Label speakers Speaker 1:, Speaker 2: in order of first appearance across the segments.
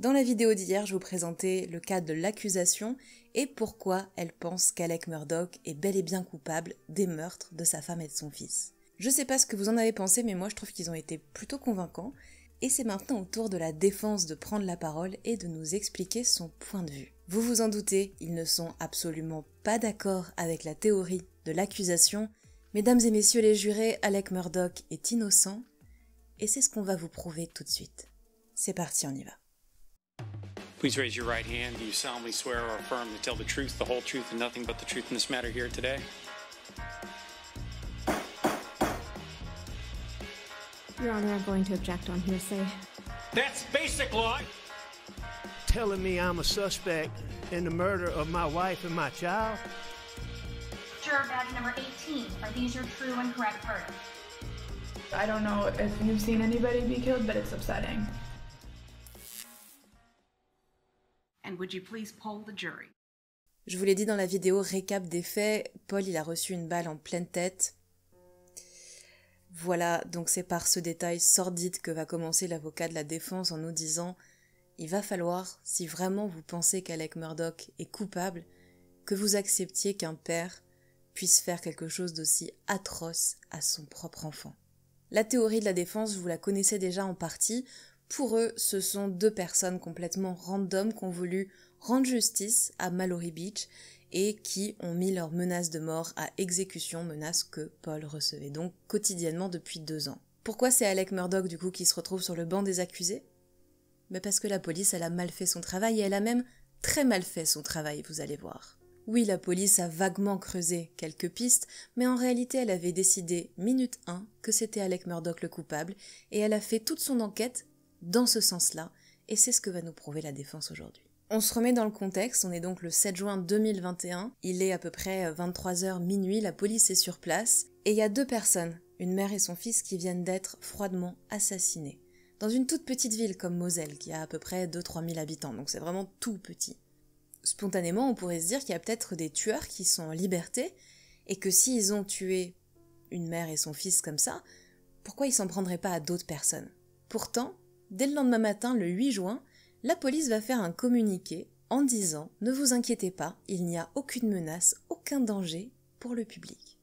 Speaker 1: Dans la vidéo d'hier, je vous présentais le cas de l'accusation et pourquoi elle pense qu'Alec Murdaugh est bel et bien coupable des meurtres de sa femme et de son fils. Je sais pas ce que vous en avez pensé, mais moi je trouve qu'ils ont été plutôt convaincants, et c'est maintenant au tour de la défense de prendre la parole et de nous expliquer son point de vue. Vous vous en doutez, ils ne sont absolument pas d'accord avec la théorie de l'accusation. Mesdames et messieurs les jurés, Alec Murdaugh est innocent, et c'est ce qu'on va vous prouver tout de suite. C'est parti, on y va.
Speaker 2: Please raise your right hand. Do you solemnly swear or affirm to tell the truth, the whole truth, and nothing but the truth in this matter here today?
Speaker 3: Your Honor, I'm going to object on hearsay.
Speaker 2: That's basic law.
Speaker 4: Telling me I'm a suspect in the murder of my wife and my child?
Speaker 5: Juror badge number 18. Are these your true and correct verdicts?
Speaker 6: I don't know if you've seen anybody be killed, but it's upsetting.
Speaker 5: And would you please poll the jury?
Speaker 1: Je vous l'ai dit dans la vidéo récap des faits, Paul il a reçu une balle en pleine tête. Voilà, donc c'est par ce détail sordide que va commencer l'avocat de la défense en nous disant « Il va falloir, si vraiment vous pensez qu'Alec Murdaugh est coupable, que vous acceptiez qu'un père puisse faire quelque chose d'aussi atroce à son propre enfant. » La théorie de la défense, vous la connaissez déjà en partie. Pour eux, ce sont deux personnes complètement random qui ont voulu rendre justice à Mallory Beach et qui ont mis leurs menaces de mort à exécution, menaces que Paul recevait donc quotidiennement depuis 2 ans. Pourquoi c'est Alec Murdaugh du coup qui se retrouve sur le banc des accusés ? Mais parce que la police elle a mal fait son travail et elle a même très mal fait son travail, vous allez voir. Oui, la police a vaguement creusé quelques pistes, mais en réalité elle avait décidé minute 1 que c'était Alec Murdaugh le coupable et elle a fait toute son enquête dans ce sens-là, et c'est ce que va nous prouver la défense aujourd'hui. On se remet dans le contexte, on est donc le 7 juin 2021, il est à peu près 23h minuit, la police est sur place, et il y a 2 personnes, une mère et son fils, qui viennent d'être froidement assassinés. Dans une toute petite ville comme Moselle, qui a à peu près 2-3 000 habitants, donc c'est vraiment tout petit. Spontanément, on pourrait se dire qu'il y a peut-être des tueurs qui sont en liberté, et que s'ils ont tué une mère et son fils comme ça, pourquoi ils s'en prendraient pas à d'autres personnes ? Pourtant, dès le lendemain matin, le 8 juin, la police va faire un communiqué en disant « Ne vous inquiétez pas, il n'y a aucune menace, aucun danger pour le public ».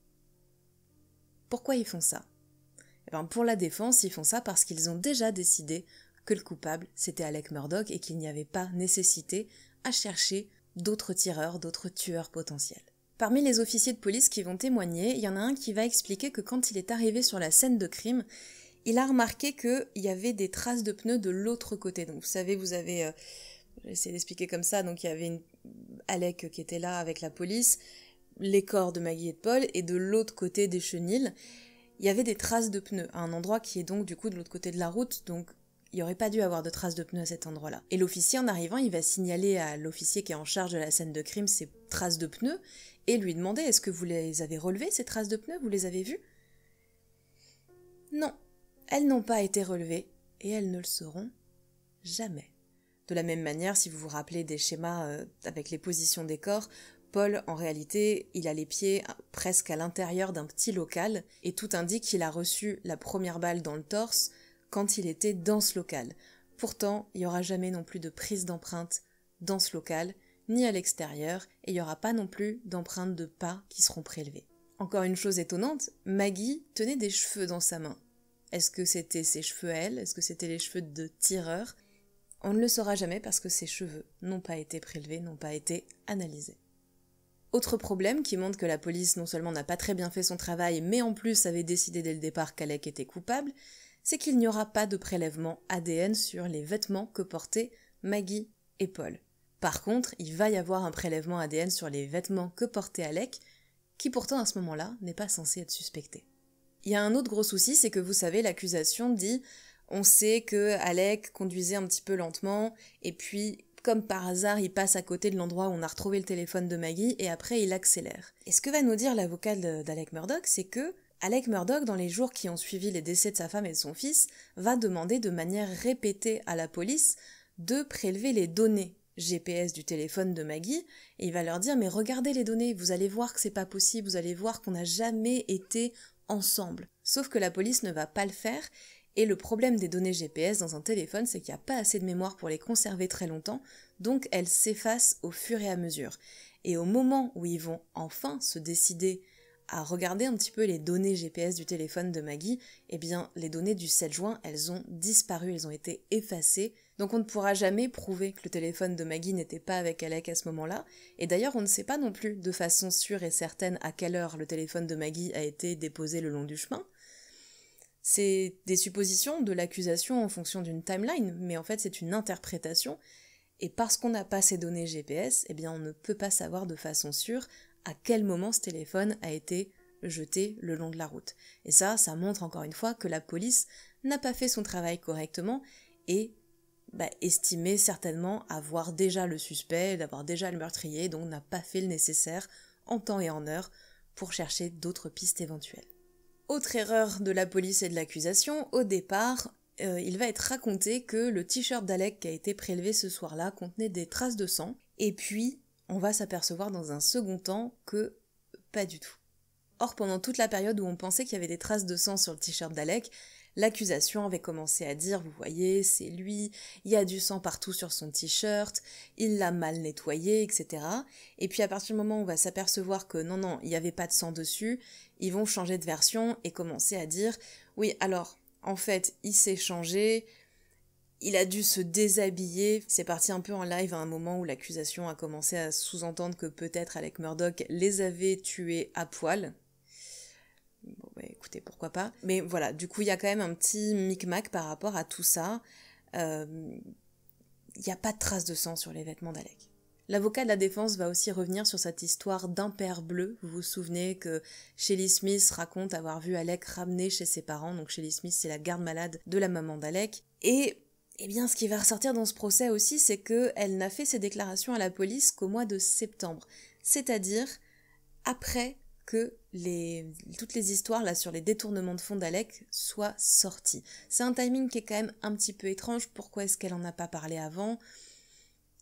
Speaker 1: Pourquoi ils font ça ? Eh bien, pour la défense, ils font ça parce qu'ils ont déjà décidé que le coupable, c'était Alec Murdaugh et qu'il n'y avait pas nécessité à chercher d'autres tireurs, d'autres tueurs potentiels. Parmi les officiers de police qui vont témoigner, il y en a un qui va expliquer que quand il est arrivé sur la scène de crime, il a remarqué qu'il y avait des traces de pneus de l'autre côté. Donc vous savez, vous avez... j'ai essayé d'expliquer comme ça. Donc il y avait Alec qui était là avec la police, les corps de Maggie et de Paul, et de l'autre côté des chenils, il y avait des traces de pneus, à un endroit qui est donc du coup de l'autre côté de la route, donc il n'y aurait pas dû avoir de traces de pneus à cet endroit-là. Et l'officier, en arrivant, il va signaler à l'officier qui est en charge de la scène de crime ces traces de pneus, et lui demander « Est-ce que vous les avez relevées, ces traces de pneus ? Vous les avez vues ?» Non. Elles n'ont pas été relevées, et elles ne le seront jamais. De la même manière, si vous vous rappelez des schémas avec les positions des corps, Paul, en réalité, il a les pieds presque à l'intérieur d'un petit local, et tout indique qu'il a reçu la première balle dans le torse quand il était dans ce local. Pourtant, il n'y aura jamais non plus de prise d'empreinte dans ce local, ni à l'extérieur, et il n'y aura pas non plus d'empreintes de pas qui seront prélevées. Encore une chose étonnante, Maggie tenait des cheveux dans sa main. Est-ce que c'était ses cheveux à elle ? Est-ce que c'était les cheveux de tireur ? On ne le saura jamais parce que ses cheveux n'ont pas été prélevés, n'ont pas été analysés. Autre problème qui montre que la police non seulement n'a pas très bien fait son travail, mais en plus avait décidé dès le départ qu'Alec était coupable, c'est qu'il n'y aura pas de prélèvement ADN sur les vêtements que portaient Maggie et Paul. Par contre, il va y avoir un prélèvement ADN sur les vêtements que portait Alec, qui pourtant à ce moment-là n'est pas censé être suspecté. Il y a un autre gros souci, c'est que vous savez, l'accusation dit « on sait que Alec conduisait un petit peu lentement, et puis, comme par hasard, il passe à côté de l'endroit où on a retrouvé le téléphone de Maggie, et après il accélère. » Et ce que va nous dire l'avocat d'Alec Murdaugh, c'est que Alec Murdaugh, dans les jours qui ont suivi les décès de sa femme et de son fils, va demander de manière répétée à la police de prélever les données GPS du téléphone de Maggie, et il va leur dire « mais regardez les données, vous allez voir que c'est pas possible, vous allez voir qu'on n'a jamais été ensemble. » Sauf que la police ne va pas le faire, Et le problème des données GPS dans un téléphone, c'est qu'il n'y a pas assez de mémoire pour les conserver très longtemps, donc elles s'effacent au fur et à mesure. Et au moment où ils vont enfin se décider à regarder un petit peu les données GPS du téléphone de Maggie, eh bien les données du 7 juin, elles ont disparu, elles ont été effacées, donc on ne pourra jamais prouver que le téléphone de Maggie n'était pas avec Alec à ce moment-là, et d'ailleurs on ne sait pas non plus de façon sûre et certaine à quelle heure le téléphone de Maggie a été déposé le long du chemin. C'est des suppositions de l'accusation en fonction d'une timeline, mais en fait c'est une interprétation, et parce qu'on n'a pas ces données GPS, eh bien on ne peut pas savoir de façon sûre à quel moment ce téléphone a été jeté le long de la route. Et ça montre encore une fois que la police n'a pas fait son travail correctement et estimait certainement avoir déjà le suspect, d'avoir déjà le meurtrier, donc n'a pas fait le nécessaire en temps et en heure pour chercher d'autres pistes éventuelles. Autre erreur de la police et de l'accusation, au départ, il va être raconté que le t-shirt d'Alec qui a été prélevé ce soir-là contenait des traces de sang, et puis on va s'apercevoir dans un second temps que pas du tout. Or, pendant toute la période où on pensait qu'il y avait des traces de sang sur le t-shirt d'Alec, l'accusation avait commencé à dire « Vous voyez, c'est lui, il y a du sang partout sur son t-shirt, il l'a mal nettoyé, etc. » Et puis à partir du moment où on va s'apercevoir que non, il n'y avait pas de sang dessus, ils vont changer de version et commencer à dire « Oui, alors, en fait, il s'est changé, il a dû se déshabiller. » C'est parti un peu en live à un moment où l'accusation a commencé à sous-entendre que peut-être Alec Murdaugh les avait tués à poil. Bon, écoutez, pourquoi pas. Mais voilà, du coup, il y a quand même un petit micmac par rapport à tout ça. Il n'y a pas de traces de sang sur les vêtements d'Alec. L'avocat de la défense va aussi revenir sur cette histoire d'impair bleu. Vous vous souvenez que Shelly Smith raconte avoir vu Alec ramener chez ses parents. Donc Shelly Smith, c'est la garde-malade de la maman d'Alec. Et eh bien, ce qui va ressortir dans ce procès aussi, c'est qu'elle n'a fait ses déclarations à la police qu'au mois de septembre. C'est-à-dire après que toutes les histoires là sur les détournements de fonds d'Alec soient sorties. C'est un timing qui est quand même un petit peu étrange. Pourquoi est-ce qu'elle en a pas parlé avant ?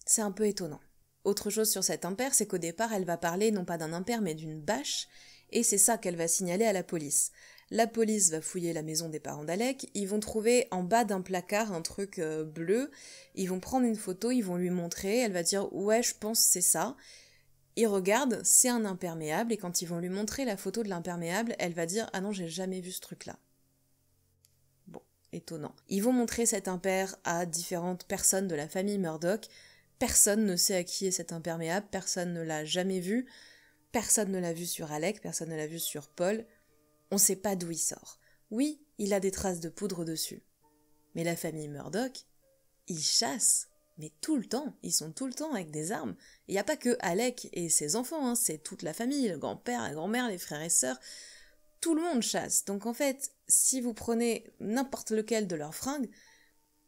Speaker 1: C'est un peu étonnant. Autre chose sur cet impair, c'est qu'au départ, elle va parler non pas d'un impair, mais d'une bâche, et c'est ça qu'elle va signaler à la police. La police va fouiller la maison des parents d'Alec, ils vont trouver en bas d'un placard un truc bleu, ils vont prendre une photo, ils vont lui montrer, elle va dire « Ouais, je pense que c'est ça ». Ils regardent, c'est un imperméable, et quand ils vont lui montrer la photo de l'imperméable, elle va dire « Ah non, j'ai jamais vu ce truc-là ». Bon, étonnant. Ils vont montrer cet impair à différentes personnes de la famille Murdaugh. Personne ne sait à qui est cet imperméable, personne ne l'a jamais vu, personne ne l'a vu sur Alec, personne ne l'a vu sur Paul. On sait pas d'où il sort. Oui, il a des traces de poudre dessus. Mais la famille Murdaugh, ils chassent, mais tout le temps, ils sont tout le temps avec des armes. Il n'y a pas que Alec et ses enfants, c'est toute la famille, le grand-père, la grand-mère, les frères et sœurs. Tout le monde chasse. Donc en fait, si vous prenez n'importe lequel de leurs fringues,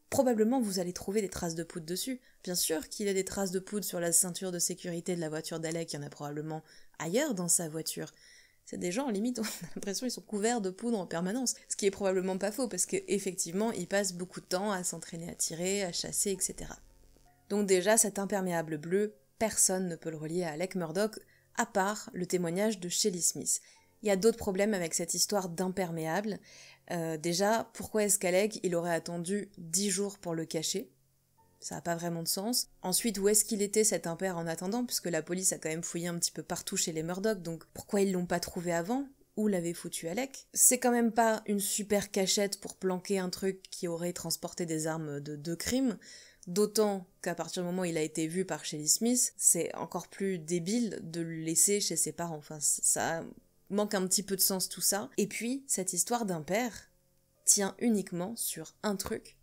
Speaker 1: probablement vous allez trouver des traces de poudre dessus. Bien sûr qu'il y a des traces de poudre sur la ceinture de sécurité de la voiture d'Alec, il y en a probablement ailleurs dans sa voiture. C'est des gens, limite, on a l'impression qu'ils sont couverts de poudre en permanence. Ce qui est probablement pas faux, parce qu'effectivement, ils passent beaucoup de temps à s'entraîner à tirer, à chasser, etc. Donc déjà, cet imperméable bleu, personne ne peut le relier à Alec Murdaugh, à part le témoignage de Shelly Smith. Il y a d'autres problèmes avec cette histoire d'imperméable. Déjà, pourquoi est-ce qu'Alec, il aurait attendu 10 jours pour le cacher ? Ça n'a pas vraiment de sens. Ensuite, où est-ce qu'il était cet impair en attendant, puisque la police a quand même fouillé un petit peu partout chez les Murdaugh, donc pourquoi ils l'ont pas trouvé avant ? Où l'avait foutu Alec ? C'est quand même pas une super cachette pour planquer un truc qui aurait transporté des armes de crime, d'autant qu'à partir du moment où il a été vu par Shelly Smith, c'est encore plus débile de le laisser chez ses parents. Enfin, ça manque un petit peu de sens tout ça. Et puis, cette histoire d'impair tient uniquement sur un truc,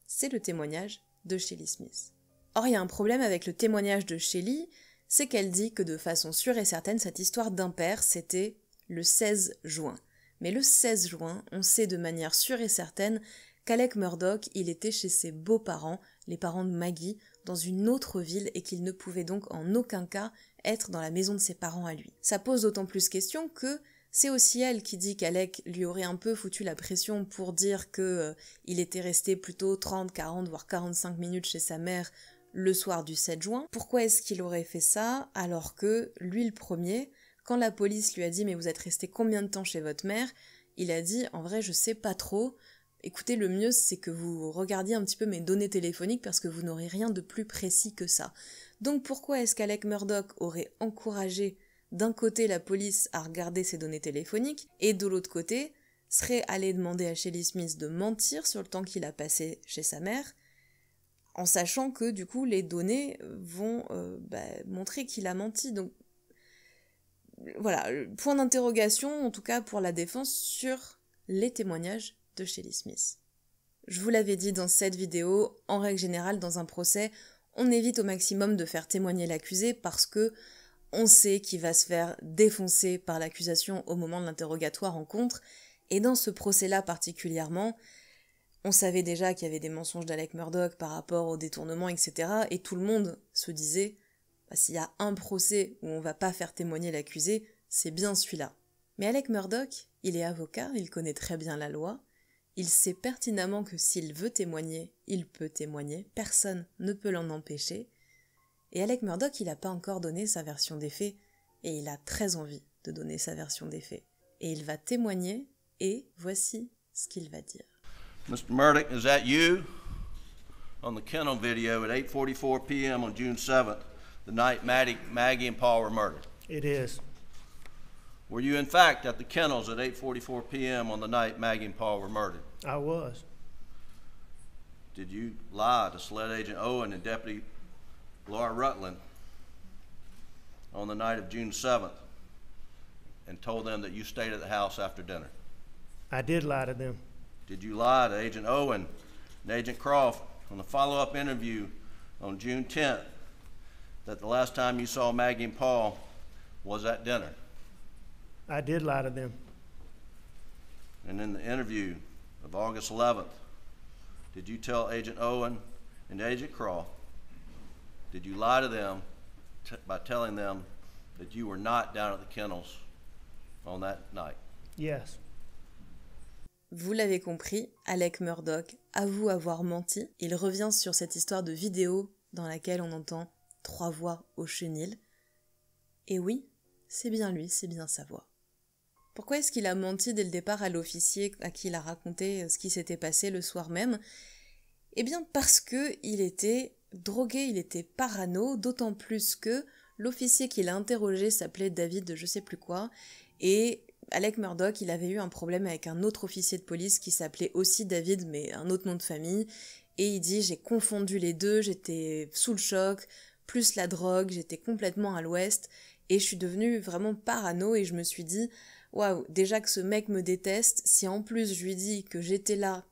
Speaker 1: c'est le témoignage de Shelly Smith. Or, il y a un problème avec le témoignage de Shelly, c'est qu'elle dit que de façon sûre et certaine, cette histoire d'impair, c'était le 16 juin. Mais le 16 juin, on sait de manière sûre et certaine qu'Alec Murdaugh, il était chez ses beaux-parents, les parents de Maggie, dans une autre ville et qu'il ne pouvait donc en aucun cas être dans la maison de ses parents à lui. Ça pose d'autant plus question que c'est aussi elle qui dit qu'Alec lui aurait un peu foutu la pression pour dire que il était resté plutôt 30, 40, voire 45 minutes chez sa mère le soir du 7 juin. Pourquoi est-ce qu'il aurait fait ça alors que lui le premier, quand la police lui a dit « Mais vous êtes resté combien de temps chez votre mère ?» Il a dit « En vrai, je sais pas trop, Écoutez, le mieux c'est que vous regardiez un petit peu mes données téléphoniques parce que vous n'aurez rien de plus précis que ça. Donc pourquoi est-ce qu'Alec Murdaugh aurait encouragé d'un côté la police à regarder ses données téléphoniques et de l'autre côté serait allé demander à Shelly Smith de mentir sur le temps qu'il a passé chez sa mère, en sachant que du coup les données vont montrer qu'il a menti. Donc voilà, point d'interrogation en tout cas pour la défense sur les témoignages de Shelly Smith. Je vous l'avais dit dans cette vidéo, en règle générale dans un procès, on évite au maximum de faire témoigner l'accusé parce que on sait qu'il va se faire défoncer par l'accusation au moment de l'interrogatoire en contre, et dans ce procès-là particulièrement, on savait déjà qu'il y avait des mensonges d'Alec Murdaugh par rapport au détournement, etc. Et tout le monde se disait, s'il y a un procès où on va pas faire témoigner l'accusé, c'est bien celui-là. Mais Alec Murdaugh, il est avocat, il connaît très bien la loi, il sait pertinemment que s'il veut témoigner, il peut témoigner, personne ne peut l'en empêcher. Et Alec Murdaugh, il n'a pas encore donné sa version des faits, et il a très envie de donner sa version des faits. Et il va témoigner, et voici ce qu'il va dire.
Speaker 7: Mr. Murdaugh, is that you? On the kennel video at 8:44 p.m. on June 7th, the night Maggie and Paul were murdered.
Speaker 4: It is.
Speaker 7: Were you in fact at the kennels at 8:44 p.m. on the night Maggie and Paul were murdered?
Speaker 4: I was.
Speaker 7: Did you lie to SLED Agent Owen and Deputy Laura Rutland on the night of June 7th and told them that you stayed at the house after dinner?
Speaker 4: I did lie to them.
Speaker 7: Did you lie to Agent Owen and Agent Croft on the follow-up interview on June 10th that the last time you saw Maggie and Paul was at dinner?
Speaker 4: I did lie to them.
Speaker 7: And in the interview of August 11th, did you tell Agent Owen and Agent Croft, did you lie to them by telling them that you were not down at the kennels on that night?
Speaker 4: Yes.
Speaker 1: Vous l'avez compris, Alec Murdaugh avoue avoir menti. Il revient sur cette histoire de vidéo dans laquelle on entend 3 voix au chenil. Et oui, c'est bien lui, c'est bien sa voix. Pourquoi est-ce qu'il a menti dès le départ à l'officier à qui il a raconté ce qui s'était passé le soir même? Eh bien parce que il était drogué, il était parano, d'autant plus que l'officier qui l'a interrogé s'appelait David de je sais plus quoi, et Alec Murdaugh, il avait eu un problème avec un autre officier de police qui s'appelait aussi David, mais un autre nom de famille, et il dit « j'ai confondu les deux, j'étais sous le choc, plus la drogue, j'étais complètement à l'ouest, et je suis devenue vraiment parano, et je me suis dit « waouh, déjà que ce mec me déteste, si en plus je lui dis que j'étais là,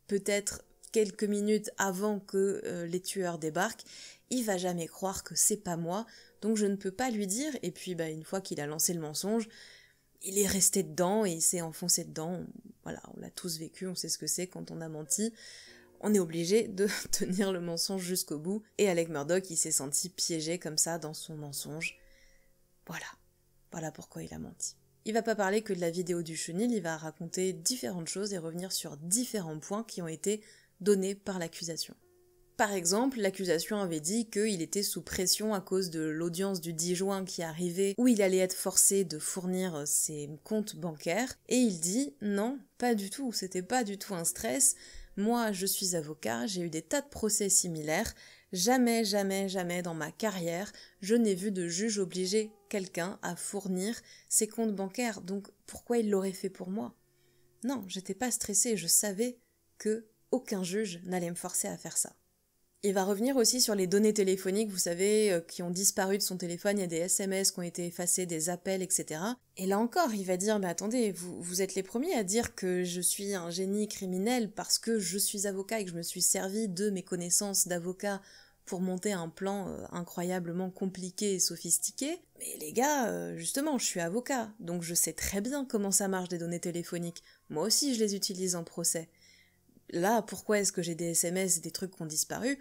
Speaker 1: peut-être quelques minutes avant que les tueurs débarquent, il va jamais croire que c'est pas moi, donc je ne peux pas lui dire, et puis une fois qu'il a lancé le mensonge, il est resté dedans et il s'est enfoncé dedans. Voilà, on l'a tous vécu, on sait ce que c'est quand on a menti. On est obligé de tenir le mensonge jusqu'au bout. Et Alec Murdaugh, il s'est senti piégé comme ça dans son mensonge. Voilà pourquoi il a menti. Il va pas parler que de la vidéo du chenil, il va raconter différentes choses et revenir sur différents points qui ont été donnés par l'accusation. Par exemple, l'accusation avait dit qu'il était sous pression à cause de l'audience du 10 juin qui arrivait où il allait être forcé de fournir ses comptes bancaires. Et il dit « Non, pas du tout, c'était pas du tout un stress. Moi, je suis avocat, j'ai eu des tas de procès similaires. Jamais dans ma carrière, je n'ai vu de juge obliger quelqu'un à fournir ses comptes bancaires. Donc pourquoi il l'aurait fait pour moi ? Non, j'étais pas stressée, je savais que aucun juge n'allait me forcer à faire ça. » Il va revenir aussi sur les données téléphoniques, vous savez, qui ont disparu de son téléphone, il y a des SMS qui ont été effacés, des appels, etc. Et là encore, il va dire, mais attendez, vous êtes les premiers à dire que je suis un génie criminel parce que je suis avocat et que je me suis servi de mes connaissances d'avocat pour monter un plan incroyablement compliqué et sophistiqué. Mais les gars, justement, je suis avocat, donc je sais très bien comment ça marche des données téléphoniques. Moi aussi, je les utilise en procès. Là, pourquoi est-ce que j'ai des SMS et des trucs qui ont disparu?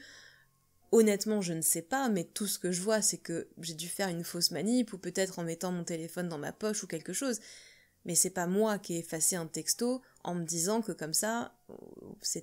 Speaker 1: Honnêtement, je ne sais pas, mais tout ce que je vois, c'est que j'ai dû faire une fausse manip, ou peut-être en mettant mon téléphone dans ma poche ou quelque chose. Mais c'est pas moi qui ai effacé un texto en me disant que comme ça,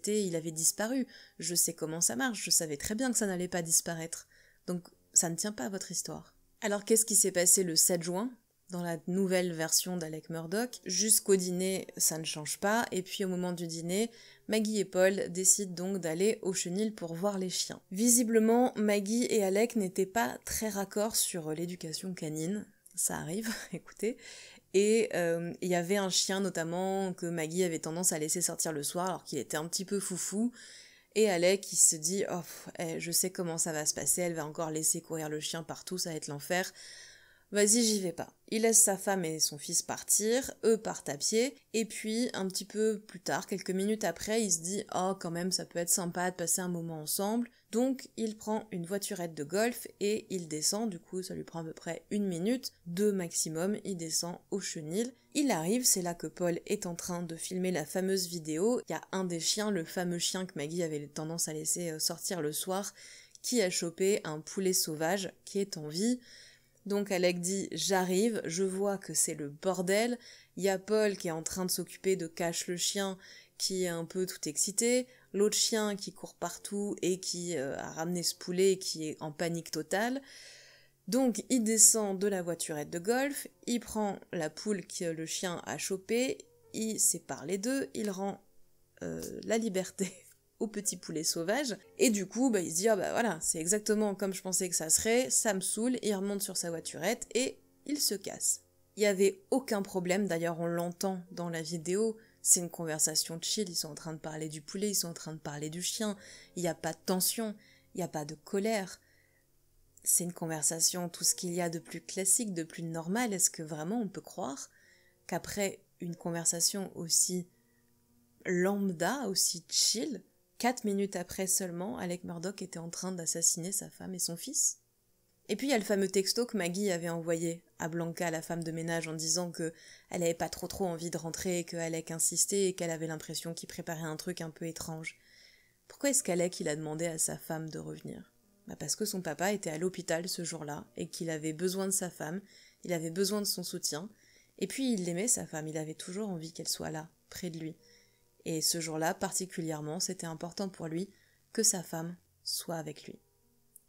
Speaker 1: il avait disparu. Je sais comment ça marche, je savais très bien que ça n'allait pas disparaître. Donc, ça ne tient pas à votre histoire. Alors, qu'est-ce qui s'est passé le 7 juin? dans la nouvelle version d'Alec Murdaugh. Jusqu'au dîner, ça ne change pas, et puis au moment du dîner, Maggie et Paul décident donc d'aller au chenil pour voir les chiens. Visiblement, Maggie et Alec n'étaient pas très raccords sur l'éducation canine, ça arrive, écoutez, et il y avait un chien notamment que Maggie avait tendance à laisser sortir le soir alors qu'il était un petit peu foufou, et Alec il se dit « Oh, je sais comment ça va se passer, elle va encore laisser courir le chien partout, ça va être l'enfer ». Vas-y, j'y vais pas. Il laisse sa femme et son fils partir, eux partent à pied, et puis un petit peu plus tard, quelques minutes après, il se dit « Oh, quand même, ça peut être sympa de passer un moment ensemble ». Donc, il prend une voiturette de golf et il descend, du coup, ça lui prend à peu près 1 minute, 2 maximum, il descend au chenil. Il arrive, c'est là que Paul est en train de filmer la fameuse vidéo. Il y a un des chiens, le fameux chien que Maggie avait tendance à laisser sortir le soir, qui a chopé un poulet sauvage qui est en vie. Donc Alec dit « J'arrive, je vois que c'est le bordel ». Il y a Paul qui est en train de s'occuper de Cash le chien, qui est un peu tout excité. L'autre chien qui court partout et qui a ramené ce poulet qui est en panique totale. Donc il descend de la voiturette de golf, il prend la poule que le chien a chopée, il sépare les deux, il rend la liberté au petit poulet sauvage, et du coup, il se dit, ah bah voilà, c'est exactement comme je pensais que ça serait, ça me saoule, il remonte sur sa voiturette, et il se casse. Il n'y avait aucun problème, d'ailleurs on l'entend dans la vidéo, c'est une conversation chill, ils sont en train de parler du poulet, ils sont en train de parler du chien, il n'y a pas de tension, il n'y a pas de colère. C'est une conversation, tout ce qu'il y a de plus classique, de plus normal, est-ce que vraiment on peut croire qu'après une conversation aussi lambda, aussi chill, 4 minutes après seulement, Alec Murdaugh était en train d'assassiner sa femme et son fils. Et puis il y a le fameux texto que Maggie avait envoyé à Blanca, la femme de ménage, en disant que elle avait pas trop envie de rentrer, que Alec insistait et qu'elle avait l'impression qu'il préparait un truc un peu étrange. Pourquoi est-ce qu'Alec il a demandé à sa femme de revenir ? Parce que son papa était à l'hôpital ce jour-là et qu'il avait besoin de sa femme, il avait besoin de son soutien, et puis il aimait sa femme, il avait toujours envie qu'elle soit là, près de lui. Et ce jour-là, particulièrement, c'était important pour lui que sa femme soit avec lui.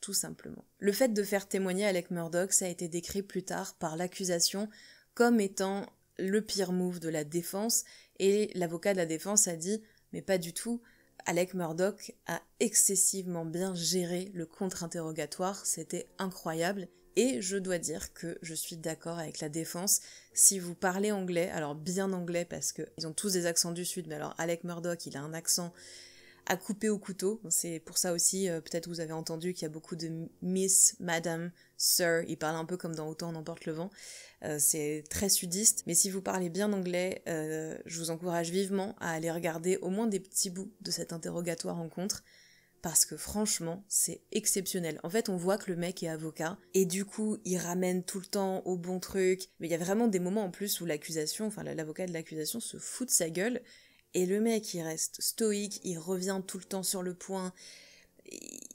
Speaker 1: Tout simplement. Le fait de faire témoigner Alec Murdaugh, ça a été décrit plus tard par l'accusation comme étant le pire move de la défense, et l'avocat de la défense a dit « mais pas du tout ». Alec Murdaugh a excessivement bien géré le contre-interrogatoire, c'était incroyable, et je dois dire que je suis d'accord avec la défense. Si vous parlez anglais, alors bien anglais parce qu'ils ont tous des accents du sud, mais alors Alec Murdaugh, il a un accent à couper au couteau, c'est pour ça aussi, peut-être vous avez entendu qu'il y a beaucoup de Miss, Madame, Sir, il parle un peu comme dans Autant n'emporte le vent, c'est très sudiste, mais si vous parlez bien anglais, je vous encourage vivement à aller regarder au moins des petits bouts de cet interrogatoire en contre, parce que franchement, c'est exceptionnel. En fait, on voit que le mec est avocat, et du coup, il ramène tout le temps au bon truc, mais il y a vraiment des moments en plus où l'accusation, enfin l'avocat de l'accusation se fout de sa gueule, et le mec, il reste stoïque, il revient tout le temps sur le point.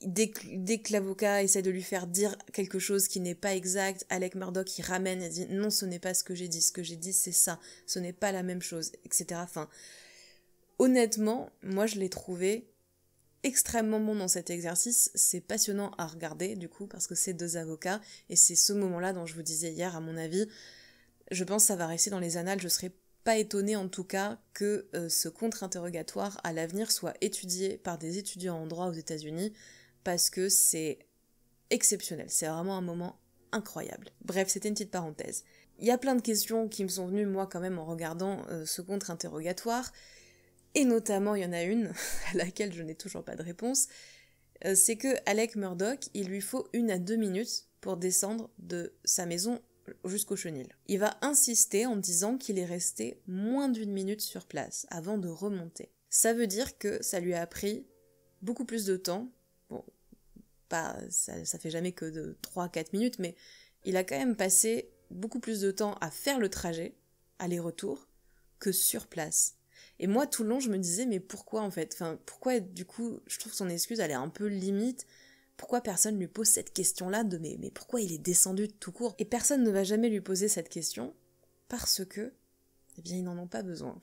Speaker 1: Dès que l'avocat essaie de lui faire dire quelque chose qui n'est pas exact, Alec Murdaugh, il ramène et dit « Non, ce n'est pas ce que j'ai dit c'est ça, ce n'est pas la même chose, etc. » Enfin, honnêtement, moi je l'ai trouvé extrêmement bon dans cet exercice. C'est passionnant à regarder, du coup, parce que c'est 2 avocats, et c'est ce moment-là dont je vous disais hier, à mon avis, je pense que ça va rester dans les annales, je serai pas étonné en tout cas que ce contre-interrogatoire à l'avenir soit étudié par des étudiants en droit aux États-Unis, parce que c'est exceptionnel, c'est vraiment un moment incroyable. Bref, c'était une petite parenthèse. Il y a plein de questions qui me sont venues moi quand même en regardant ce contre-interrogatoire, et notamment il y en a une à laquelle je n'ai toujours pas de réponse, c'est que Alec Murdaugh, il lui faut 1 à 2 minutes pour descendre de sa maison jusqu'au chenil. Il va insister en disant qu'il est resté moins d'1 minute sur place avant de remonter. Ça veut dire que ça lui a pris beaucoup plus de temps, bon, ça fait jamais que de 3-4 minutes, mais il a quand même passé beaucoup plus de temps à faire le trajet, aller-retour, que sur place. Et moi, tout le long, je me disais, mais pourquoi en fait ? Enfin, pourquoi, du coup, je trouve son excuse, elle est un peu limite. Pourquoi personne lui pose cette question-là de mais pourquoi il est descendu de tout court ? Et personne ne va jamais lui poser cette question parce que, eh bien, ils n'en ont pas besoin.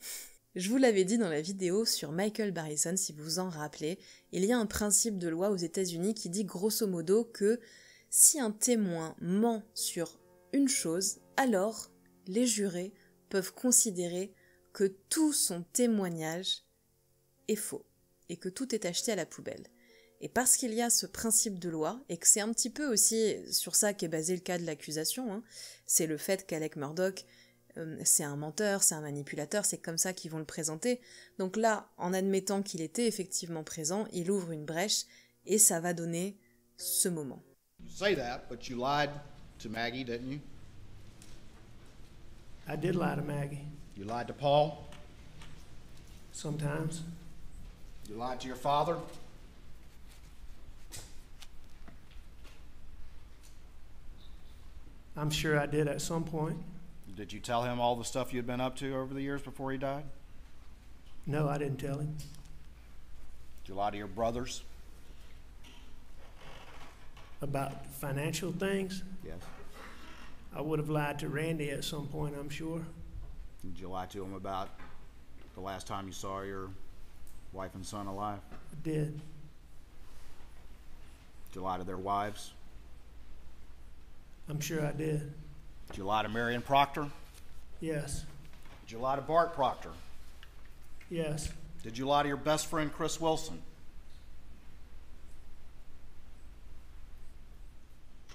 Speaker 1: Je vous l'avais dit dans la vidéo sur Michael Barrison, si vous vous en rappelez, il y a un principe de loi aux États-Unis qui dit grosso modo que si un témoin ment sur une chose, alors les jurés peuvent considérer que tout son témoignage est faux et que tout est acheté à la poubelle. Et parce qu'il y a ce principe de loi, et que c'est un petit peu aussi sur ça qu'est basé le cas de l'accusation, c'est le fait qu'Alec Murdaugh, c'est un menteur, c'est un manipulateur, c'est comme ça qu'ils vont le présenter. Donc là, en admettant qu'il était effectivement présent, il ouvre une brèche, et ça va donner ce moment.
Speaker 8: You say that, but you lied to Maggie, didn't you?
Speaker 4: I did lie to Maggie.
Speaker 8: You lied to Paul.
Speaker 4: Sometimes.
Speaker 8: You lied to your father.
Speaker 4: I'm sure I did at some point.
Speaker 8: Did you tell him all the stuff you'd been up to over the years before he died?
Speaker 4: No, I didn't tell him.
Speaker 8: Did you lie to your brothers?
Speaker 4: About financial things?
Speaker 8: Yes.
Speaker 4: I would have lied to Randy at some point, I'm sure.
Speaker 8: Did you lie to him about the last time you saw your wife and son alive?
Speaker 4: I did.
Speaker 8: Did you lie to their wives?
Speaker 4: I'm sure I did.
Speaker 8: Did you lie to Marion Proctor?
Speaker 4: Yes.
Speaker 8: Did you lie to Bart Proctor?
Speaker 4: Yes.
Speaker 8: Did you lie to your best friend, Chris Wilson?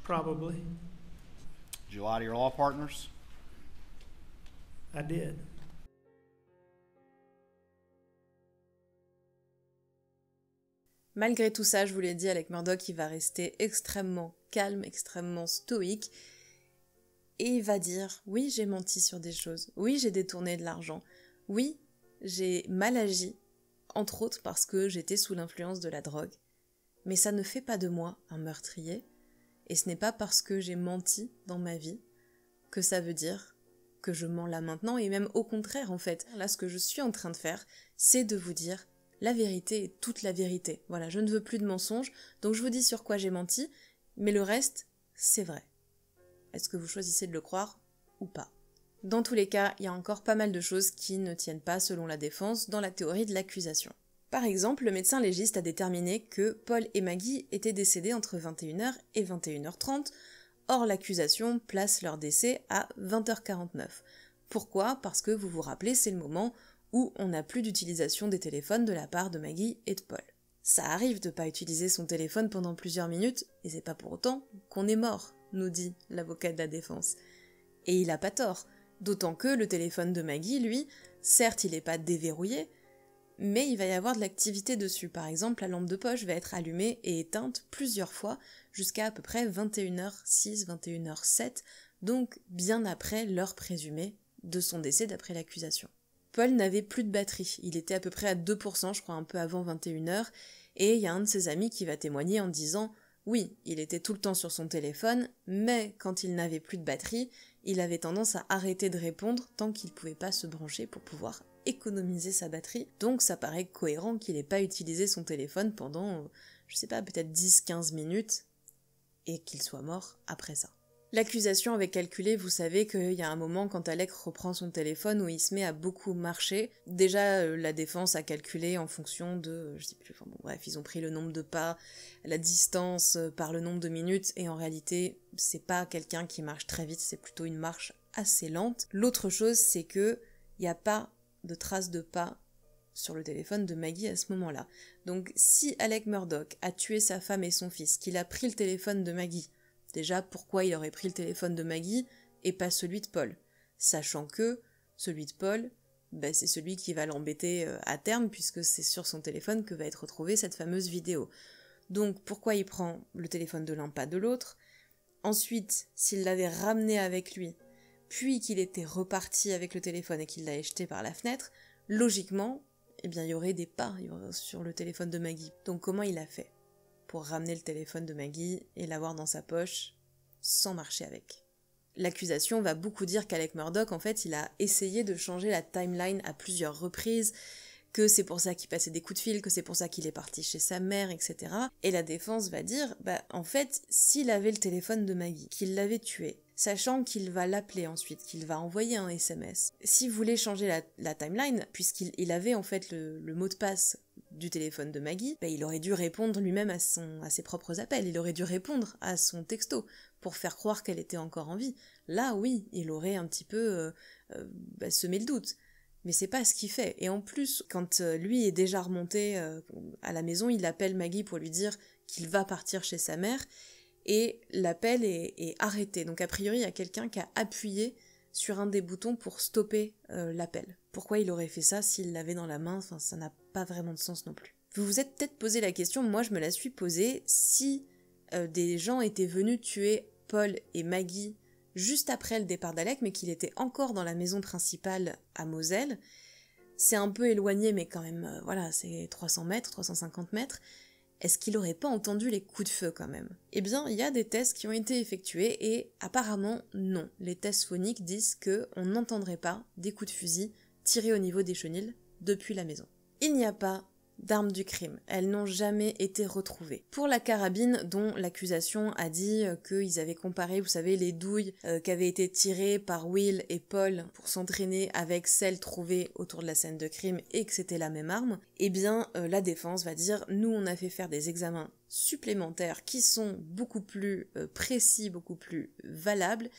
Speaker 4: Probably.
Speaker 8: Did you lie to your law partners?
Speaker 4: I did.
Speaker 1: Malgré tout ça, je vous l'ai dit, Alec Murdaugh, il va rester extrêmement calme, extrêmement stoïque, et il va dire « Oui, j'ai menti sur des choses. Oui, j'ai détourné de l'argent. Oui, j'ai mal agi, entre autres parce que j'étais sous l'influence de la drogue. Mais ça ne fait pas de moi un meurtrier, et ce n'est pas parce que j'ai menti dans ma vie que ça veut dire que je mens là maintenant, et même au contraire en fait. Là, ce que je suis en train de faire, c'est de vous dire la vérité est toute la vérité. Voilà, je ne veux plus de mensonges, donc je vous dis sur quoi j'ai menti, mais le reste, c'est vrai. Est-ce que vous choisissez de le croire ou pas ? Dans tous les cas, il y a encore pas mal de choses qui ne tiennent pas selon la défense dans la théorie de l'accusation. Par exemple, le médecin légiste a déterminé que Paul et Maggie étaient décédés entre 21h et 21h30, or l'accusation place leur décès à 20h49. Pourquoi ? Parce que vous vous rappelez, c'est le moment où on n'a plus d'utilisation des téléphones de la part de Maggie et de Paul. Ça arrive de pas utiliser son téléphone pendant plusieurs minutes, et c'est pas pour autant qu'on est mort, nous dit l'avocat de la défense. Et il a pas tort, d'autant que le téléphone de Maggie, lui, certes il est pas déverrouillé, mais il va y avoir de l'activité dessus. Par exemple, la lampe de poche va être allumée et éteinte plusieurs fois, jusqu'à peu près 21h06, 21h07, donc bien après l'heure présumée de son décès d'après l'accusation. Paul n'avait plus de batterie, il était à peu près à 2%, je crois un peu avant 21h, et il y a un de ses amis qui va témoigner en disant « Oui, il était tout le temps sur son téléphone, mais quand il n'avait plus de batterie, il avait tendance à arrêter de répondre tant qu'il ne pouvait pas se brancher pour pouvoir économiser sa batterie, donc ça paraît cohérent qu'il n'ait pas utilisé son téléphone pendant, je sais pas, peut-être 10-15 minutes, et qu'il soit mort après ça. » L'accusation avait calculé, vous savez qu'il y a un moment quand Alec reprend son téléphone où il se met à beaucoup marcher. Déjà, la défense a calculé en fonction de, je sais plus, enfin bon bref, ils ont pris le nombre de pas, la distance par le nombre de minutes, et en réalité, c'est pas quelqu'un qui marche très vite, c'est plutôt une marche assez lente. L'autre chose, c'est que il n'y a pas de traces de pas sur le téléphone de Maggie à ce moment-là. Donc si Alec Murdaugh a tué sa femme et son fils, qu'il a pris le téléphone de Maggie, déjà, pourquoi il aurait pris le téléphone de Maggie et pas celui de Paul ? Sachant que celui de Paul, c'est celui qui va l'embêter à terme, puisque c'est sur son téléphone que va être retrouvée cette fameuse vidéo. Donc, pourquoi il prend le téléphone de l'un, pas de l'autre ? Ensuite, s'il l'avait ramené avec lui, puis qu'il était reparti avec le téléphone et qu'il l'a jeté par la fenêtre, logiquement, il y aurait des pas sur le téléphone de Maggie. Donc, comment il a fait pour ramener le téléphone de Maggie et l'avoir dans sa poche sans marcher avec? L'accusation va beaucoup dire qu'Alec Murdaugh, en fait, il a essayé de changer la timeline à plusieurs reprises, que c'est pour ça qu'il passait des coups de fil, que c'est pour ça qu'il est parti chez sa mère, etc. Et la défense va dire, en fait, s'il avait le téléphone de Maggie, qu'il l'avait tué, sachant qu'il va l'appeler ensuite, qu'il va envoyer un SMS, s'il voulait changer la timeline, puisqu'il avait en fait le mot de passe du téléphone de Maggie, il aurait dû répondre lui-même à ses propres appels, il aurait dû répondre à son texto pour faire croire qu'elle était encore en vie. Là, oui, il aurait un petit peu semé le doute. Mais c'est pas ce qu'il fait. Et en plus, quand lui est déjà remonté à la maison, il appelle Maggie pour lui dire qu'il va partir chez sa mère, et l'appel est arrêté. Donc a priori, il y a quelqu'un qui a appuyé sur un des boutons pour stopper l'appel. Pourquoi il aurait fait ça s'il l'avait dans la main? Enfin, ça n'a pas vraiment de sens non plus. Vous vous êtes peut-être posé la question, moi je me la suis posée, si des gens étaient venus tuer Paul et Maggie juste après le départ d'Alec, mais qu'il était encore dans la maison principale à Moselle. C'est un peu éloigné, mais quand même, c'est 300 mètres, 350 mètres. Est-ce qu'il aurait pas entendu les coups de feu quand même? Eh bien, il y a des tests qui ont été effectués et apparemment non. Les tests phoniques disent qu'on n'entendrait pas des coups de fusil tirés au niveau des chenilles depuis la maison. Il n'y a pas d'armes du crime. Elles n'ont jamais été retrouvées. Pour la carabine dont l'accusation a dit qu'ils avaient comparé, vous savez, les douilles qui avaient été tirées par Will et Paul pour s'entraîner avec celles trouvées autour de la scène de crime et que c'était la même arme, eh bien la défense va dire « Nous, on a fait faire des examens supplémentaires qui sont beaucoup plus précis, beaucoup plus valables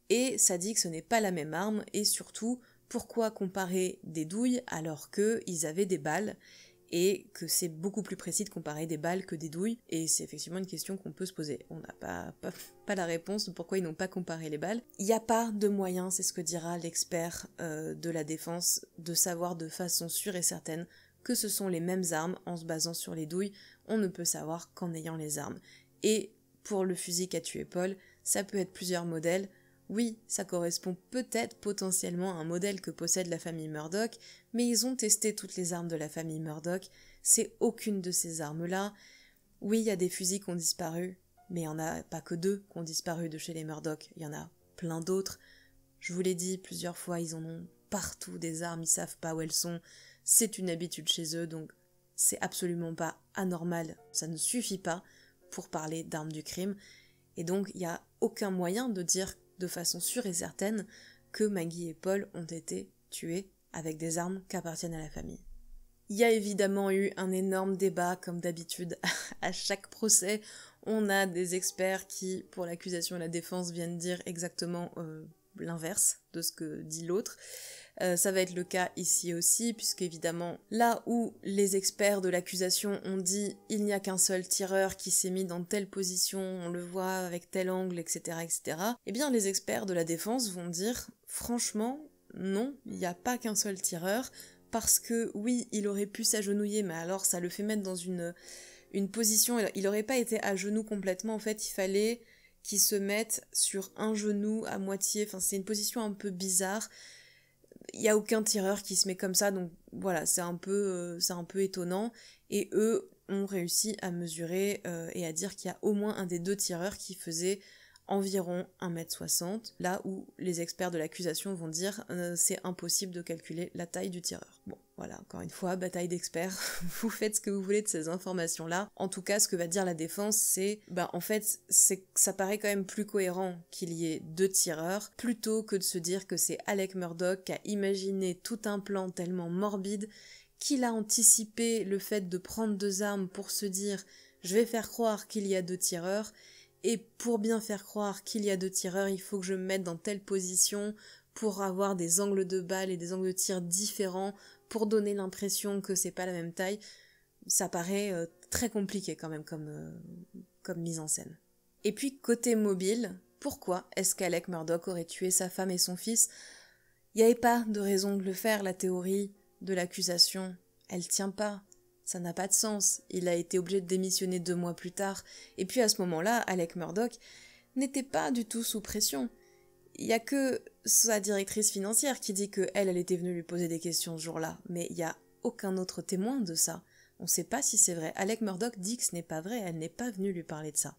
Speaker 1: et ça dit que ce n'est pas la même arme et surtout, pourquoi comparer des douilles alors qu'ils avaient des balles ?» et que c'est beaucoup plus précis de comparer des balles que des douilles, et c'est effectivement une question qu'on peut se poser. On n'a pas la réponse de pourquoi ils n'ont pas comparé les balles. Il n'y a pas de moyen, c'est ce que dira l'expert de la défense, de savoir de façon sûre et certaine que ce sont les mêmes armes en se basant sur les douilles. On ne peut savoir qu'en ayant les armes. Et pour le fusil qu'a tué Paul, ça peut être plusieurs modèles. Oui, ça correspond peut-être potentiellement à un modèle que possède la famille Murdoch, mais ils ont testé toutes les armes de la famille Murdoch, c'est aucune de ces armes-là. Oui, il y a des fusils qui ont disparu, mais il n'y en a pas que 2 qui ont disparu de chez les Murdoch, il y en a plein d'autres. Je vous l'ai dit plusieurs fois, ils en ont partout des armes, ils savent pas où elles sont, c'est une habitude chez eux, donc c'est absolument pas anormal, ça ne suffit pas pour parler d'armes du crime, et donc il n'y a aucun moyen de dire de façon sûre et certaine que Maggie et Paul ont été tués avec des armes qui appartiennent à la famille. Il y a évidemment eu un énorme débat, comme d'habitude, à chaque procès. On a des experts qui, pour l'accusation et la défense, viennent dire exactement l'inverse de ce que dit l'autre. Ça va être le cas ici aussi, puisque évidemment, là où les experts de l'accusation ont dit « il n'y a qu'un seul tireur qui s'est mis dans telle position, on le voit avec tel angle, etc. etc. », eh bien les experts de la défense vont dire « franchement, non, il n'y a pas qu'un seul tireur, parce que oui, il aurait pu s'agenouiller, mais alors ça le fait mettre dans une position, il n'aurait pas été à genoux complètement, en fait il fallait qu'il se mette sur un genou à moitié, enfin c'est une position un peu bizarre. Il n'y a aucun tireur qui se met comme ça, donc voilà, c'est un peu étonnant. Et eux ont réussi à mesurer et à dire qu'il y a au moins un des 2 tireurs qui faisait environ 1m60, là où les experts de l'accusation vont dire c'est impossible de calculer la taille du tireur. Bon, voilà, encore une fois, bataille d'experts, vous faites ce que vous voulez de ces informations-là. En tout cas, ce que va dire la défense, c'est, en fait, ça paraît quand même plus cohérent qu'il y ait 2 tireurs, plutôt que de se dire que c'est Alec Murdoch qui a imaginé tout un plan tellement morbide qu'il a anticipé le fait de prendre 2 armes pour se dire « je vais faire croire qu'il y a 2 tireurs », et pour bien faire croire qu'il y a 2 tireurs, il faut que je me mette dans telle position pour avoir des angles de balle et des angles de tir différents pour donner l'impression que c'est pas la même taille. Ça paraît très compliqué quand même comme mise en scène. Et puis côté mobile, pourquoi est-ce qu'Alec Murdoch aurait tué sa femme et son fils? Il n'y avait pas de raison de le faire, la théorie de l'accusation, elle tient pas. Ça n'a pas de sens, il a été obligé de démissionner 2 mois plus tard, et puis à ce moment-là, Alec Murdoch n'était pas du tout sous pression. Il y a que sa directrice financière qui dit qu'elle était venue lui poser des questions ce jour-là, mais il y a aucun autre témoin de ça. On sait pas si c'est vrai. Alec Murdoch dit que ce n'est pas vrai, elle n'est pas venue lui parler de ça.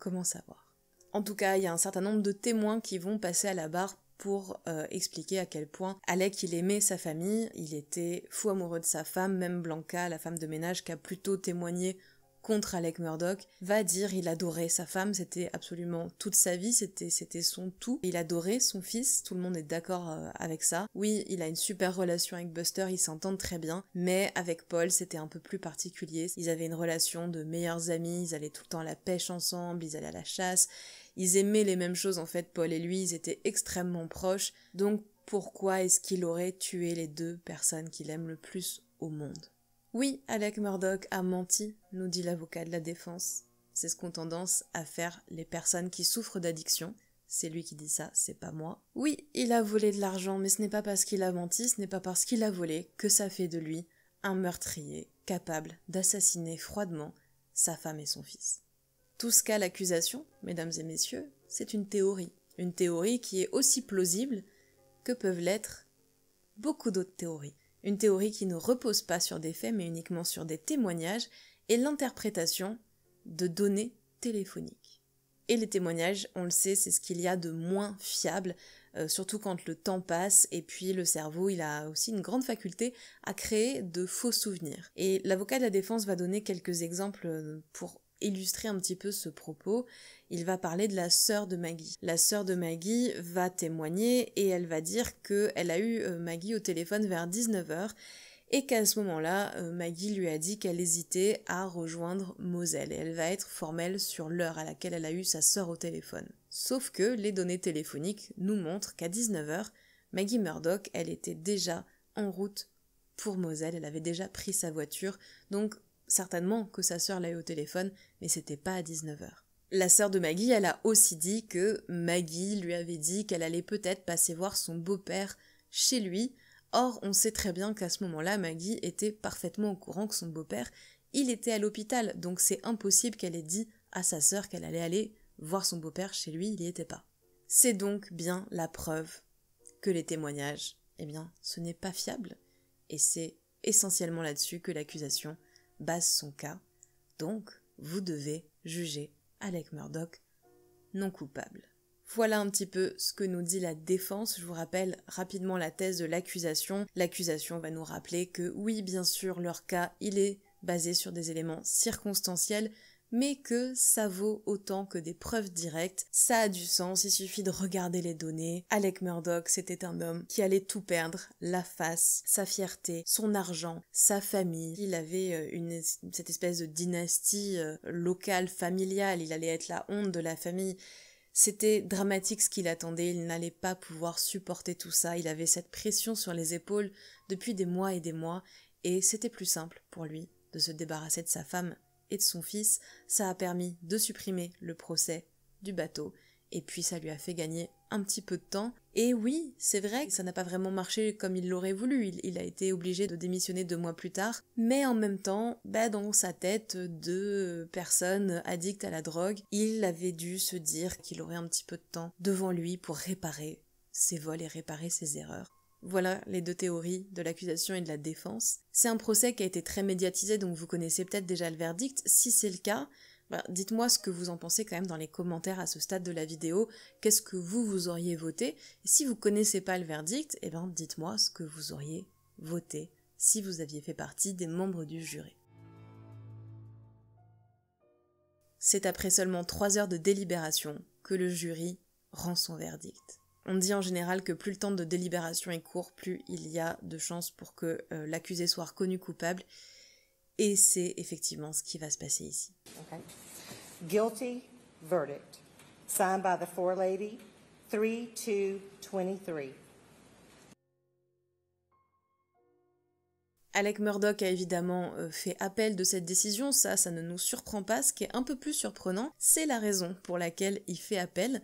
Speaker 1: Comment savoir? En tout cas, il y a un certain nombre de témoins qui vont passer à la barre pour expliquer à quel point Alec il aimait sa famille, il était fou amoureux de sa femme, même Blanca, la femme de ménage, qui a plutôt témoigné contre Alec Murdaugh, va dire il adorait sa femme, c'était absolument toute sa vie, c'était son tout. Il adorait son fils, tout le monde est d'accord avec ça. Oui, il a une super relation avec Buster, ils s'entendent très bien, mais avec Paul, c'était un peu plus particulier. Ils avaient une relation de meilleurs amis, ils allaient tout le temps à la pêche ensemble, ils allaient à la chasse, ils aimaient les mêmes choses en fait, Paul et lui, ils étaient extrêmement proches, donc pourquoi est-ce qu'il aurait tué les deux personnes qu'il aime le plus au monde ? Oui, Alec Murdaugh a menti, nous dit l'avocat de la défense. C'est ce qu'ont tendance à faire les personnes qui souffrent d'addiction. C'est lui qui dit ça, c'est pas moi. Oui, il a volé de l'argent, mais ce n'est pas parce qu'il a menti, ce n'est pas parce qu'il a volé que ça fait de lui un meurtrier capable d'assassiner froidement sa femme et son fils. Tout ce qu'a l'accusation, mesdames et messieurs, c'est une théorie qui est aussi plausible que peuvent l'être beaucoup d'autres théories. Une théorie qui ne repose pas sur des faits mais uniquement sur des témoignages et l'interprétation de données téléphoniques. Et les témoignages, on le sait, c'est ce qu'il y a de moins fiable, surtout quand le temps passe et puis le cerveau, il a aussi une grande faculté à créer de faux souvenirs. Et l'avocat de la défense va donner quelques exemples pour illustrer un petit peu ce propos. Il va parler de la sœur de Maggie. La sœur de Maggie va témoigner et elle va dire qu'elle a eu Maggie au téléphone vers 19h et qu'à ce moment-là, Maggie lui a dit qu'elle hésitait à rejoindre Moselle et elle va être formelle sur l'heure à laquelle elle a eu sa sœur au téléphone. Sauf que les données téléphoniques nous montrent qu'à 19h, Maggie Murdaugh, elle était déjà en route pour Moselle, elle avait déjà pris sa voiture, donc certainement que sa sœur l'a eu au téléphone, mais c'était pas à 19h. La sœur de Maggie, elle a aussi dit que Maggie lui avait dit qu'elle allait peut-être passer voir son beau-père chez lui. Or, on sait très bien qu'à ce moment-là, Maggie était parfaitement au courant que son beau-père, il était à l'hôpital, donc c'est impossible qu'elle ait dit à sa sœur qu'elle allait aller voir son beau-père chez lui, il n'y était pas. C'est donc bien la preuve que les témoignages, eh bien, ce n'est pas fiable, et c'est essentiellement là-dessus que l'accusation base son cas, donc vous devez juger Alec Murdaugh non coupable. Voilà un petit peu ce que nous dit la défense. Je vous rappelle rapidement la thèse de l'accusation. L'accusation va nous rappeler que oui, bien sûr, leur cas, il est basé sur des éléments circonstanciels, mais que ça vaut autant que des preuves directes. Ça a du sens, il suffit de regarder les données. Alec Murdaugh, c'était un homme qui allait tout perdre, la face, sa fierté, son argent, sa famille. Il avait cette espèce de dynastie locale, familiale, il allait être la honte de la famille. C'était dramatique ce qu'il attendait, il n'allait pas pouvoir supporter tout ça, il avait cette pression sur les épaules depuis des mois et c'était plus simple pour lui de se débarrasser de sa femme et de son fils. Ça a permis de supprimer le procès du bateau et puis ça lui a fait gagner un petit peu de temps. Et oui, c'est vrai que ça n'a pas vraiment marché comme il l'aurait voulu, il a été obligé de démissionner 2 mois plus tard, mais en même temps, dans sa tête de personne addicte à la drogue, il avait dû se dire qu'il aurait un petit peu de temps devant lui pour réparer ses vols et réparer ses erreurs. Voilà les deux théories de l'accusation et de la défense. C'est un procès qui a été très médiatisé, donc vous connaissez peut-être déjà le verdict. Si c'est le cas, dites-moi ce que vous en pensez quand même dans les commentaires à ce stade de la vidéo. Qu'est-ce que vous auriez voté? Et si vous connaissez pas le verdict, dites-moi ce que vous auriez voté si vous aviez fait partie des membres du jury. C'est après seulement 3 heures de délibération que le jury rend son verdict. On dit en général que plus le temps de délibération est court, plus il y a de chances pour que l'accusé soit reconnu coupable. Et c'est effectivement ce qui va se passer ici.
Speaker 9: Okay. Guilty verdict. Signed by the forelady, 3-2-23.
Speaker 1: Alec Murdaugh a évidemment fait appel de cette décision, ça ne nous surprend pas. Ce qui est un peu plus surprenant, c'est la raison pour laquelle il fait appel.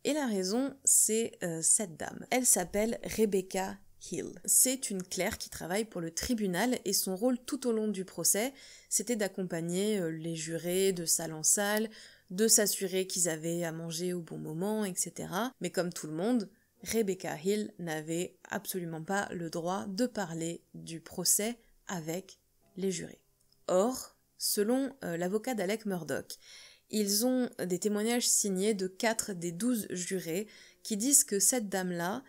Speaker 1: Et la raison, c'est cette dame. Elle s'appelle Rebecca Hill. C'est une clerc qui travaille pour le tribunal et son rôle tout au long du procès, c'était d'accompagner les jurés de salle en salle, de s'assurer qu'ils avaient à manger au bon moment, etc. Mais comme tout le monde, Rebecca Hill n'avait absolument pas le droit de parler du procès avec les jurés. Or, selon l'avocat d'Alec Murdaugh, ils ont des témoignages signés de 4 des 12 jurés qui disent que cette dame-là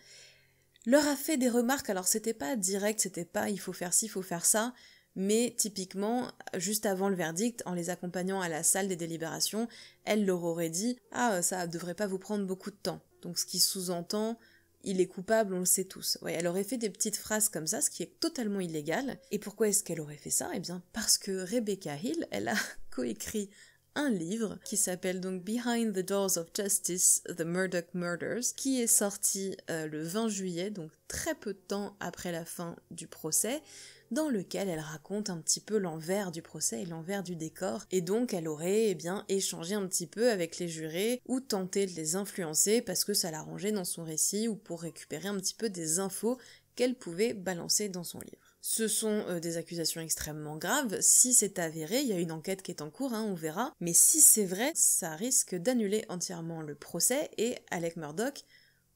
Speaker 1: leur a fait des remarques, alors c'était pas direct, c'était pas il faut faire ci, il faut faire ça, mais typiquement, juste avant le verdict, en les accompagnant à la salle des délibérations, elle leur aurait dit « Ah, ça devrait pas vous prendre beaucoup de temps ». Donc ce qui sous-entend « Il est coupable, on le sait tous ». Ouais, elle aurait fait des petites phrases comme ça, ce qui est totalement illégal. Et pourquoi est-ce qu'elle aurait fait ça ? Eh bien, parce que Rebecca Hill, elle a coécrit un livre qui s'appelle donc Behind the Doors of Justice, The Murdoch Murders, qui est sorti le 20 juillet, donc très peu de temps après la fin du procès, dans lequel elle raconte un petit peu l'envers du procès et l'envers du décor, et donc elle aurait échangé un petit peu avec les jurés ou tenté de les influencer parce que ça l'arrangeait dans son récit ou pour récupérer un petit peu des infos qu'elle pouvait balancer dans son livre. Ce sont des accusations extrêmement graves. Si c'est avéré, il y a une enquête qui est en cours, on verra. Mais si c'est vrai, ça risque d'annuler entièrement le procès et Alec Murdaugh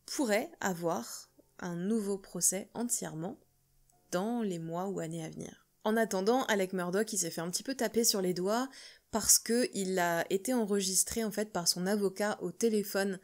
Speaker 1: pourrait avoir un nouveau procès entièrement dans les mois ou années à venir. En attendant, Alec Murdaugh, il s'est fait un petit peu taper sur les doigts parce que il a été enregistré en fait par son avocat au téléphone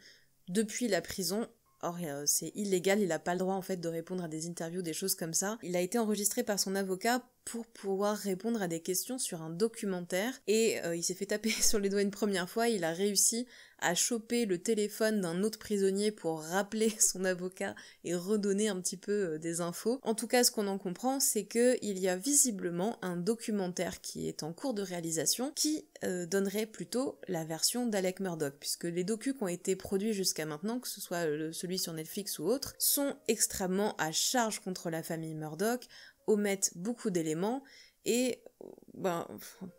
Speaker 1: depuis la prison. Or, c'est illégal, il n'a pas le droit en fait de répondre à des interviews, des choses comme ça. Il a été enregistré par son avocat pour pouvoir répondre à des questions sur un documentaire et il s'est fait taper sur les doigts une première fois, il a réussi à choper le téléphone d'un autre prisonnier pour rappeler son avocat et redonner un petit peu des infos. En tout cas, ce qu'on en comprend, c'est que il y a visiblement un documentaire qui est en cours de réalisation qui donnerait plutôt la version d'Alec Murdaugh, puisque les docus qui ont été produits jusqu'à maintenant, que ce soit celui sur Netflix ou autre, sont extrêmement à charge contre la famille Murdaugh, omettent beaucoup d'éléments et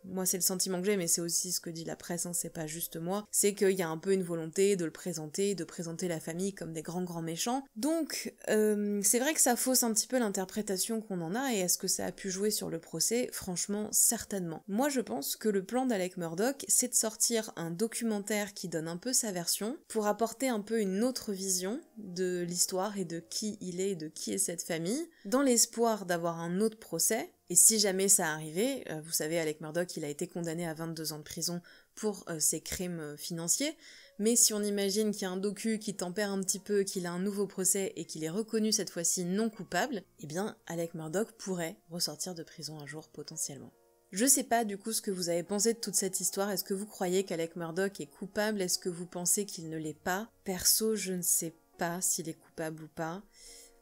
Speaker 1: moi c'est le sentiment que j'ai, mais c'est aussi ce que dit la presse, c'est pas juste moi, c'est qu'il y a un peu une volonté de le présenter, de présenter la famille comme des grands méchants. Donc c'est vrai que ça fausse un petit peu l'interprétation qu'on en a, et est-ce que ça a pu jouer sur le procès ? Franchement, certainement. Moi je pense que le plan d'Alec Murdaugh, c'est de sortir un documentaire qui donne un peu sa version, pour apporter un peu une autre vision de l'histoire et de qui il est et de qui est cette famille, dans l'espoir d'avoir un autre procès. Et si jamais ça arrivait, vous savez, Alec Murdaugh, il a été condamné à 22 ans de prison pour ses crimes financiers, mais si on imagine qu'il y a un docu qui tempère un petit peu, qu'il a un nouveau procès et qu'il est reconnu cette fois-ci non coupable, eh bien Alec Murdaugh pourrait ressortir de prison un jour potentiellement. Je sais pas du coup ce que vous avez pensé de toute cette histoire, est-ce que vous croyez qu'Alec Murdaugh est coupable, est-ce que vous pensez qu'il ne l'est pas ? Perso, je ne sais pas s'il est coupable ou pas.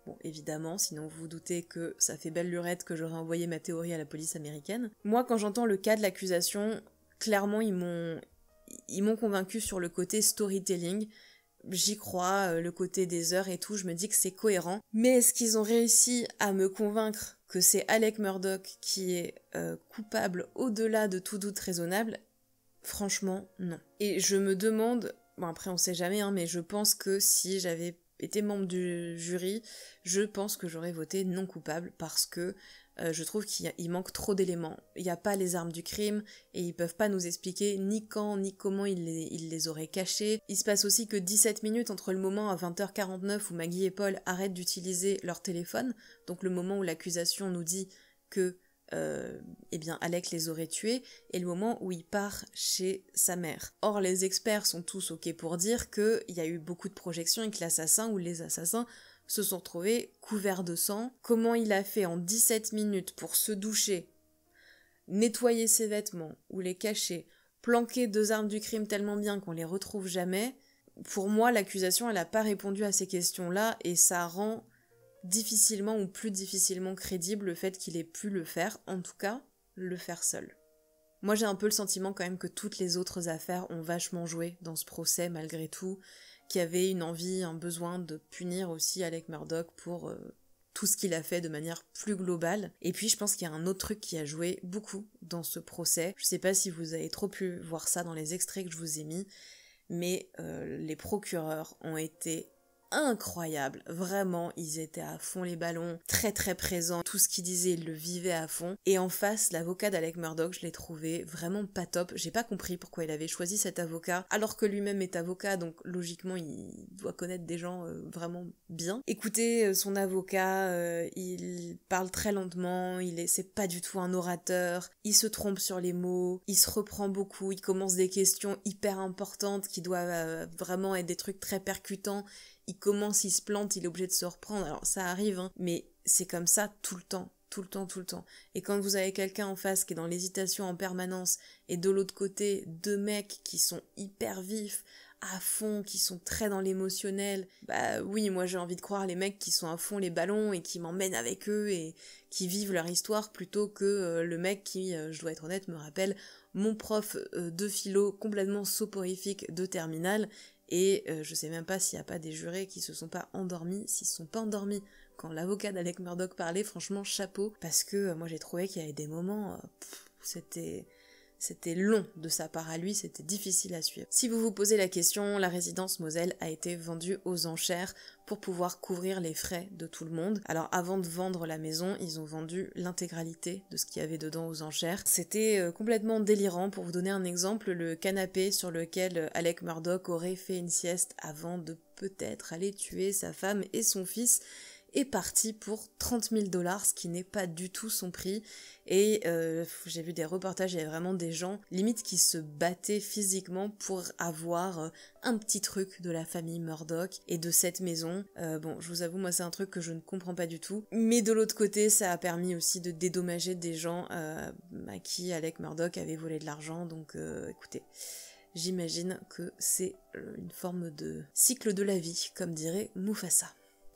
Speaker 1: Bon, évidemment, sinon vous vous doutez que ça fait belle lurette que j'aurais envoyé ma théorie à la police américaine. Moi, quand j'entends le cas de l'accusation, clairement, ils m'ont convaincu sur le côté storytelling. J'y crois, le côté des heures et tout, je me dis que c'est cohérent. Mais est-ce qu'ils ont réussi à me convaincre que c'est Alec Murdaugh qui est coupable au-delà de tout doute raisonnable ? Franchement, non. Et je me demande, bon après on sait jamais, mais je pense que si j'avais été membre du jury, je pense que j'aurais voté non coupable parce que je trouve qu'il manque trop d'éléments. Il n'y a pas les armes du crime et ils peuvent pas nous expliquer ni quand ni comment ils les auraient cachées. Il se passe aussi que 17 minutes entre le moment à 20h49 où Maggie et Paul arrêtent d'utiliser leur téléphone, donc le moment où l'accusation nous dit que Alec les aurait tués, et le moment où il part chez sa mère. Or, les experts sont tous ok pour dire qu'il y a eu beaucoup de projections et que l'assassin ou les assassins se sont retrouvés couverts de sang. Comment il a fait en 17 minutes pour se doucher, nettoyer ses vêtements ou les cacher, planquer 2 armes du crime tellement bien qu'on les retrouve jamais, pour moi, l'accusation, elle a pas répondu à ces questions-là, et ça rend difficilement ou plus difficilement crédible le fait qu'il ait pu le faire, en tout cas, le faire seul. Moi j'ai un peu le sentiment quand même que toutes les autres affaires ont vachement joué dans ce procès malgré tout, qu'il y avait une envie, un besoin de punir aussi Alec Murdaugh pour tout ce qu'il a fait de manière plus globale. Et puis je pense qu'il y a un autre truc qui a joué beaucoup dans ce procès. Je sais pas si vous avez trop pu voir ça dans les extraits que je vous ai mis, mais les procureurs ont été incroyable, vraiment, ils étaient à fond les ballons, très très présents, tout ce qu'ils disaient, ils le vivaient à fond, et en face, l'avocat d'Alec Murdaugh, je l'ai trouvé vraiment pas top, j'ai pas compris pourquoi il avait choisi cet avocat, alors que lui-même est avocat, donc logiquement il doit connaître des gens vraiment bien. Écoutez, son avocat, il parle très lentement, c'est pas du tout un orateur, il se trompe sur les mots, il se reprend beaucoup, il commence des questions hyper importantes qui doivent vraiment être des trucs très percutants, il commence, il se plante, il est obligé de se reprendre, alors ça arrive, mais c'est comme ça tout le temps. tout le temps, tout le temps. Et quand vous avez quelqu'un en face qui est dans l'hésitation en permanence, et de l'autre côté, 2 mecs qui sont hyper vifs, à fond, qui sont très dans l'émotionnel, bah oui, moi j'ai envie de croire les mecs qui sont à fond les ballons et qui m'emmènent avec eux et qui vivent leur histoire plutôt que le mec qui, je dois être honnête, me rappelle mon prof de philo complètement soporifique de terminale. Et je sais même pas s'il y a pas des jurés qui se sont pas endormis, s'ils se sont pas endormis quand l'avocat d'Alec Murdaugh parlait, franchement chapeau, parce que moi j'ai trouvé qu'il y avait des moments, c'était long de sa part à lui, c'était difficile à suivre. Si vous vous posez la question, la résidence Moselle a été vendue aux enchères pour pouvoir couvrir les frais de tout le monde. Alors avant de vendre la maison, ils ont vendu l'intégralité de ce qu'il y avait dedans aux enchères. C'était complètement délirant. Pour vous donner un exemple, le canapé sur lequel Alec Murdaugh aurait fait une sieste avant de peut-être aller tuer sa femme et son fils est parti pour 30 000 $, ce qui n'est pas du tout son prix. Et j'ai vu des reportages, il y avait vraiment des gens, limite, qui se battaient physiquement pour avoir un petit truc de la famille Murdaugh et de cette maison. Bon, je vous avoue, moi c'est un truc que je ne comprends pas du tout. Mais de l'autre côté, ça a permis aussi de dédommager des gens à qui Alec Murdaugh avait volé de l'argent. Donc écoutez, j'imagine que c'est une forme de cycle de la vie, comme dirait Mufasa.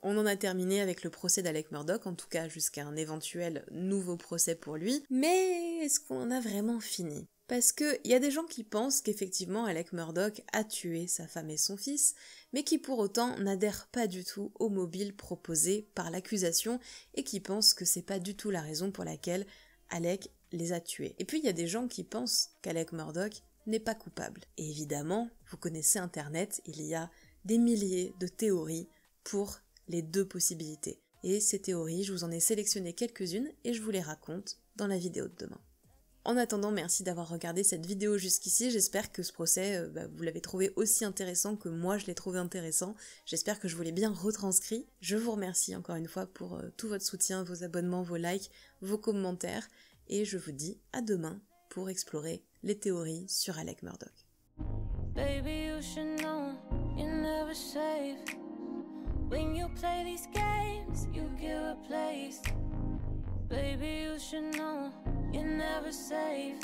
Speaker 1: On en a terminé avec le procès d'Alec Murdaugh, en tout cas jusqu'à un éventuel nouveau procès pour lui. Mais est-ce qu'on en a vraiment fini? Parce que y a des gens qui pensent qu'effectivement Alec Murdaugh a tué sa femme et son fils, mais qui pour autant n'adhèrent pas du tout au mobile proposé par l'accusation et qui pensent que c'est pas du tout la raison pour laquelle Alec les a tués. Et puis il y a des gens qui pensent qu'Alec Murdaugh n'est pas coupable. Et évidemment, vous connaissez Internet, il y a des milliers de théories pour les 2 possibilités. Et ces théories, je vous en ai sélectionné quelques-unes et je vous les raconte dans la vidéo de demain. En attendant, merci d'avoir regardé cette vidéo jusqu'ici, j'espère que ce procès, vous l'avez trouvé aussi intéressant que moi je l'ai trouvé intéressant, j'espère que je vous l'ai bien retranscrit. Je vous remercie encore une fois pour tout votre soutien, vos abonnements, vos likes, vos commentaires, et je vous dis à demain pour explorer les théories sur Alec Murdaugh.
Speaker 10: Baby, you should know you're never safe. When you play these games, you get replaced. Baby, you should know you're never safe.